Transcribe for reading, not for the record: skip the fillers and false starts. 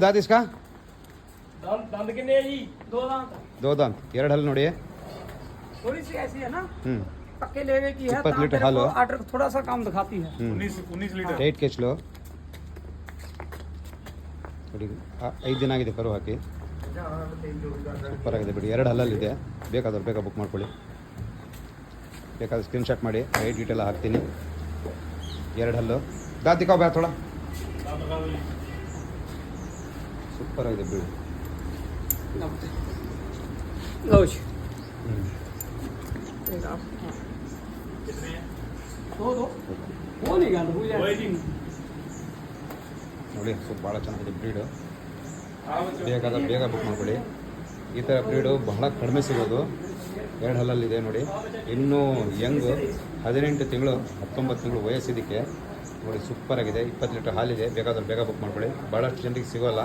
दांत इसका दंद कितने है जी? दो दांत ಎರಡು ಹಲ್ಲು ನೋಡಿ थोड़ी सी ऐसी है ना, ಹ್ಮ್ पक्के लेवे की है। 20 लीटर हाल हो। आर्डर थोड़ा सा काम दिखाती है। 19 ಲೀಟರ್ ಟೈಟ್ ಕೆಚ್ಚಲು ನೋಡಿ 5 ದಿನ ಆಗಿದೆ ಕರು ಹಾಕಿ ಸೂಪರ್ ಆಗಿದೆ ಬಿಡಿ ಎರಡು ಹಲ್ಲಲ್ಲಿದೆ ಬೇಕಾದ್ರೆ ಬೇಗ ಬುಕ್ ಮಾಡ್ಕೊಳ್ಳಿ ಬೇಕಾದ್ರೆ ಸ್ಕ್ರೀನ್ಶಾಟ್ ಮಾಡಿ ರೈಟ್ ಡೀಟೇಲ್ ಹಾಕ್ತೀನಿ ಎರಡು ಹಲ್ಲು दांत दिखाओ भैया थोड़ा ಸೂಪರ್ ಆಗಿದೆ ಬಿಡಿ लो जी। दो वो नहीं गया वो ನೋಡಿ ಸ್ವಲ್ಪ ಭಾಳ ಚೆನ್ನಾಗಿದೆ ಬ್ರೀಡು ಬೇಕಾದ್ರೆ ಬೇಗ ಬುಕ್ ಮಾಡ್ಕೊಳ್ಳಿ ಈ ಥರ ಬ್ರೀಡು ಬಹಳ ಕಡಿಮೆ ಸಿಗೋದು ಎರಡು ಹಲ್ಲಲ್ಲಿದೆ ನೋಡಿ ಇನ್ನೂ ಯಂಗು 18 ತಿಂಗಳು 19 ತಿಂಗಳು ವಯಸ್ಸಿದ್ದಕ್ಕೆ ನೋಡಿ ಸೂಪರ್ ಆಗಿದೆ 20 ಲೀಟರ್ ಹಾಲಿದೆ ಬೇಕಾದ್ರೆ ಬೇಗ ಬುಕ್ ಮಾಡ್ಕೊಳ್ಳಿ ಭಾಳಷ್ಟು ಜನರಿಗೆ ಸಿಗೋಲ್ಲ